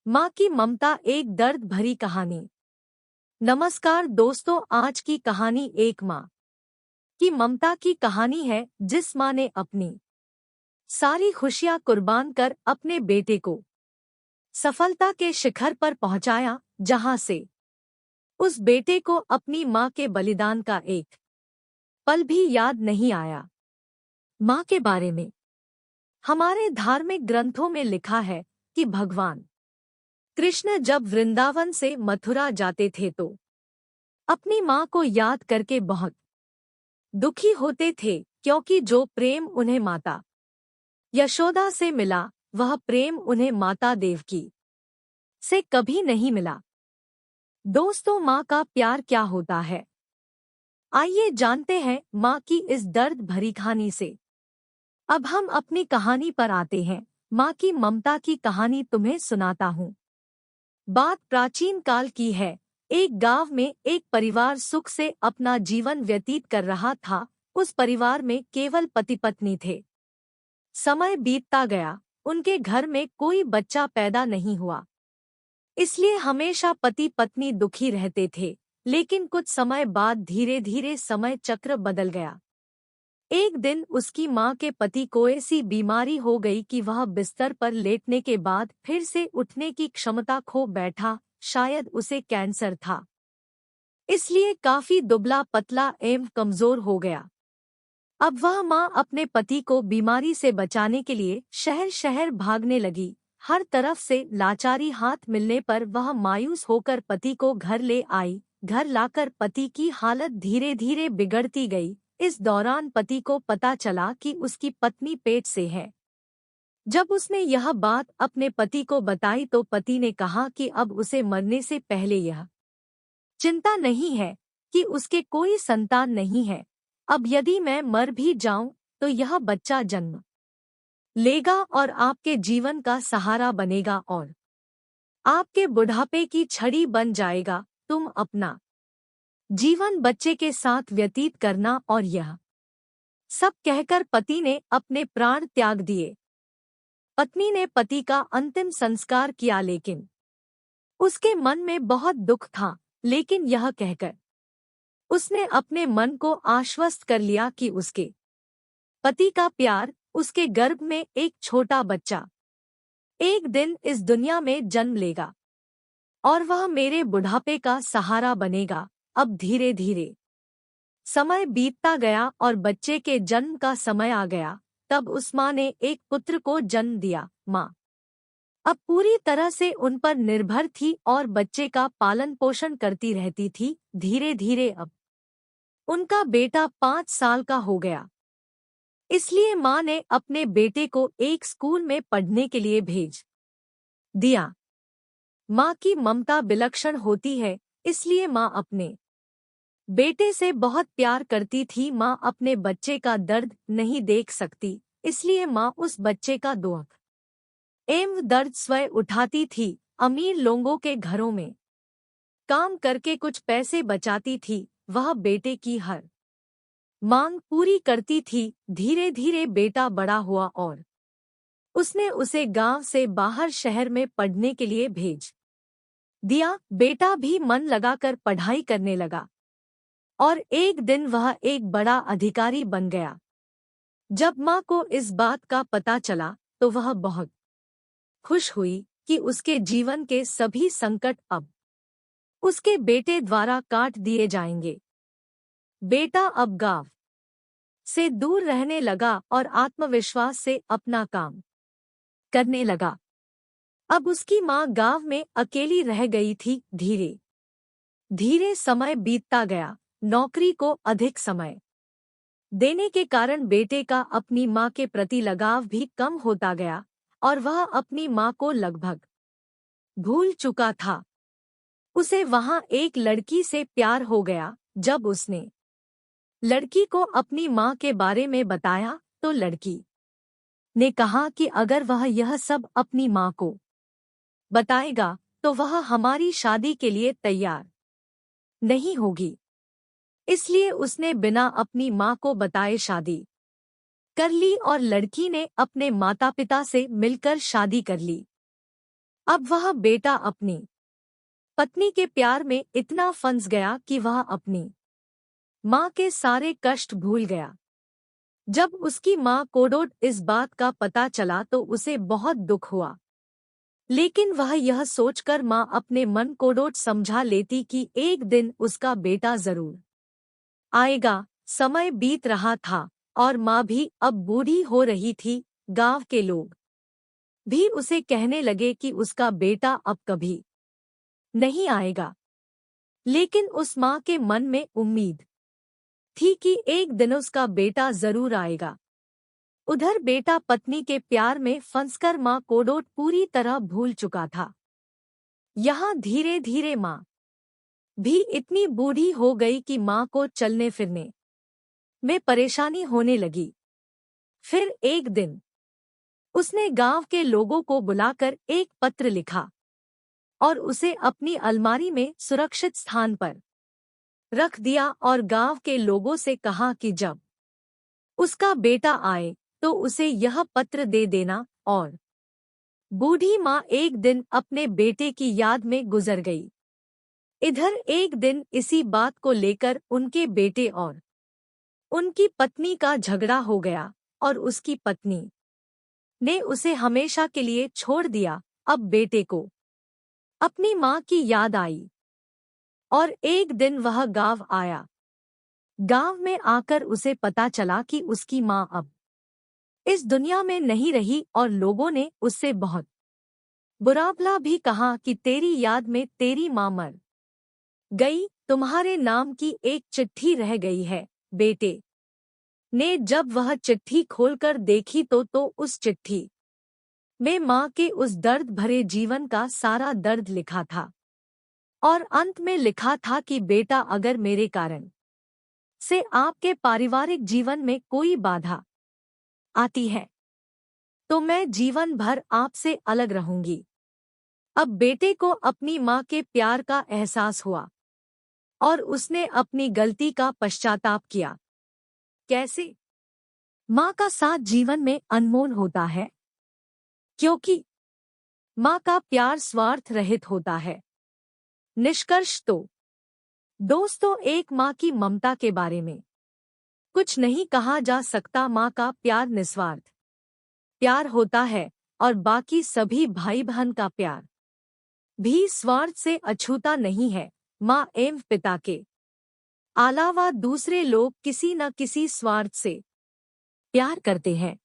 माँ की ममता, एक दर्द भरी कहानी। नमस्कार दोस्तों, आज की कहानी एक माँ की ममता की कहानी है, जिस माँ ने अपनी सारी खुशियाँ कुर्बान कर अपने बेटे को सफलता के शिखर पर पहुँचाया, जहाँ से उस बेटे को अपनी माँ के बलिदान का एक पल भी याद नहीं आया। माँ के बारे में हमारे धार्मिक ग्रंथों में लिखा है कि भगवान कृष्ण जब वृंदावन से मथुरा जाते थे तो अपनी माँ को याद करके बहुत दुखी होते थे, क्योंकि जो प्रेम उन्हें माता यशोदा से मिला, वह प्रेम उन्हें माता देवकी से कभी नहीं मिला। दोस्तों, माँ का प्यार क्या होता है? आइए जानते हैं माँ की इस दर्द भरी कहानी से। अब हम अपनी कहानी पर आते हैं। माँ की ममता की कहानी तुम्हें सुनाता हूँ। बात प्राचीन काल की है। एक गांव में एक परिवार सुख से अपना जीवन व्यतीत कर रहा था। उस परिवार में केवल पति पत्नी थे। समय बीतता गया, उनके घर में कोई बच्चा पैदा नहीं हुआ। इसलिए हमेशा पति पत्नी दुखी रहते थे। लेकिन कुछ समय बाद धीरे धीरे समय चक्र बदल गया। एक दिन उसकी माँ के पति को ऐसी बीमारी हो गई कि वह बिस्तर पर लेटने के बाद फिर से उठने की क्षमता खो बैठा। शायद उसे कैंसर था, इसलिए काफी दुबला पतला एवं कमजोर हो गया। अब वह माँ अपने पति को बीमारी से बचाने के लिए शहर शहर भागने लगी। हर तरफ से लाचारी हाथ मिलने पर वह मायूस होकर पति को घर ले आई। घर लाकर पति की हालत धीरे धीरे बिगड़ती गई। इस दौरान पति को पता चला कि उसकी पत्नी पेट से है। जब उसने यह बात अपने पति को बताई तो पति ने कहा कि अब उसे मरने से पहले यह चिंता नहीं है कि उसके कोई संतान नहीं है। अब यदि मैं मर भी जाऊं तो यह बच्चा जन्म लेगा और आपके जीवन का सहारा बनेगा और आपके बुढ़ापे की छड़ी बन जाएगा। तुम अपना जीवन बच्चे के साथ व्यतीत करना। और यह सब कहकर पति ने अपने प्राण त्याग दिए। पत्नी ने पति का अंतिम संस्कार किया, लेकिन उसके मन में बहुत दुख था। लेकिन यह कहकर उसने अपने मन को आश्वस्त कर लिया कि उसके पति का प्यार, उसके गर्भ में एक छोटा बच्चा एक दिन इस दुनिया में जन्म लेगा और वह मेरे बुढ़ापे का सहारा बनेगा। अब धीरे धीरे समय बीतता गया और बच्चे के जन्म का समय आ गया। तब उस माँ ने एक पुत्र को जन्म दिया। माँ अब पूरी तरह से उन पर निर्भर थी और बच्चे का पालन पोषण करती रहती थी। धीरे धीरे अब उनका बेटा 5 साल का हो गया। इसलिए माँ ने अपने बेटे को एक स्कूल में पढ़ने के लिए भेज दिया। माँ की ममता विलक्षण होती है, इसलिए माँ अपने बेटे से बहुत प्यार करती थी। माँ अपने बच्चे का दर्द नहीं देख सकती, इसलिए माँ उस बच्चे का दुख एवं दर्द स्वयं उठाती थी। अमीर लोगों के घरों में काम करके कुछ पैसे बचाती थी। वह बेटे की हर मांग पूरी करती थी। धीरे धीरे बेटा बड़ा हुआ और उसने उसे गांव से बाहर शहर में पढ़ने के लिए भेज दिया। बेटा भी मन लगाकर पढ़ाई करने लगा और एक दिन वह एक बड़ा अधिकारी बन गया। जब माँ को इस बात का पता चला तो वह बहुत खुश हुई कि उसके जीवन के सभी संकट अब उसके बेटे द्वारा काट दिए जाएंगे। बेटा अब गांव से दूर रहने लगा और आत्मविश्वास से अपना काम करने लगा। अब उसकी माँ गांव में अकेली रह गई थी। धीरे धीरे समय बीतता गया। नौकरी को अधिक समय देने के कारण बेटे का अपनी माँ के प्रति लगाव भी कम होता गया और वह अपनी माँ को लगभग भूल चुका था। उसे वहाँ एक लड़की से प्यार हो गया। जब उसने लड़की को अपनी माँ के बारे में बताया तो लड़की ने कहा कि अगर वह यह सब अपनी माँ को बताएगा तो वह हमारी शादी के लिए तैयार नहीं होगी। इसलिए उसने बिना अपनी माँ को बताए शादी कर ली और लड़की ने अपने माता पिता से मिलकर शादी कर ली। अब वह बेटा अपनी पत्नी के प्यार में इतना फंस गया कि वह अपनी माँ के सारे कष्ट भूल गया। जब उसकी माँ कोडोट इस बात का पता चला तो उसे बहुत दुख हुआ, लेकिन वह यह सोचकर माँ अपने मन कोडोट समझा लेती कि एक दिन उसका बेटा जरूर आएगा। समय बीत रहा था और माँ भी अब बूढ़ी हो रही थी। गांव के लोग भी उसे कहने लगे कि उसका बेटा अब कभी नहीं आएगा, लेकिन उस माँ के मन में उम्मीद थी कि एक दिन उसका बेटा जरूर आएगा। उधर बेटा पत्नी के प्यार में फंसकर माँ कोडोट पूरी तरह भूल चुका था। यहाँ धीरे धीरे माँ भी इतनी बूढ़ी हो गई कि माँ को चलने फिरने में परेशानी होने लगी। फिर एक दिन उसने गांव के लोगों को बुलाकर एक पत्र लिखा और उसे अपनी अलमारी में सुरक्षित स्थान पर रख दिया और गांव के लोगों से कहा कि जब उसका बेटा आए तो उसे यह पत्र दे देना। और बूढ़ी माँ एक दिन अपने बेटे की याद में गुजर गई। इधर एक दिन इसी बात को लेकर उनके बेटे और उनकी पत्नी का झगड़ा हो गया और उसकी पत्नी ने उसे हमेशा के लिए छोड़ दिया। अब बेटे को अपनी माँ की याद आई और एक दिन वह गांव आया। गांव में आकर उसे पता चला कि उसकी माँ अब इस दुनिया में नहीं रही और लोगों ने उससे बहुत बुरा भला भी कहा कि तेरी याद में तेरी माँ मर गई, तुम्हारे नाम की एक चिट्ठी रह गई है। बेटे ने जब वह चिट्ठी खोलकर देखी तो उस चिट्ठी में माँ के उस दर्द भरे जीवन का सारा दर्द लिखा था और अंत में लिखा था कि बेटा, अगर मेरे कारण से आपके पारिवारिक जीवन में कोई बाधा आती है तो मैं जीवन भर आपसे अलग रहूंगी। अब बेटे को अपनी माँ के प्यार का एहसास हुआ और उसने अपनी गलती का पश्चाताप किया। कैसे माँ का साथ जीवन में अनमोल होता है, क्योंकि माँ का प्यार स्वार्थ रहित होता है। निष्कर्ष तो दोस्तों, एक माँ की ममता के बारे में कुछ नहीं कहा जा सकता। माँ का प्यार निस्वार्थ प्यार होता है और बाकी सभी भाई बहन का प्यार भी स्वार्थ से अछूता नहीं है। माँ एवं पिता के अलावा दूसरे लोग किसी न किसी स्वार्थ से प्यार करते हैं।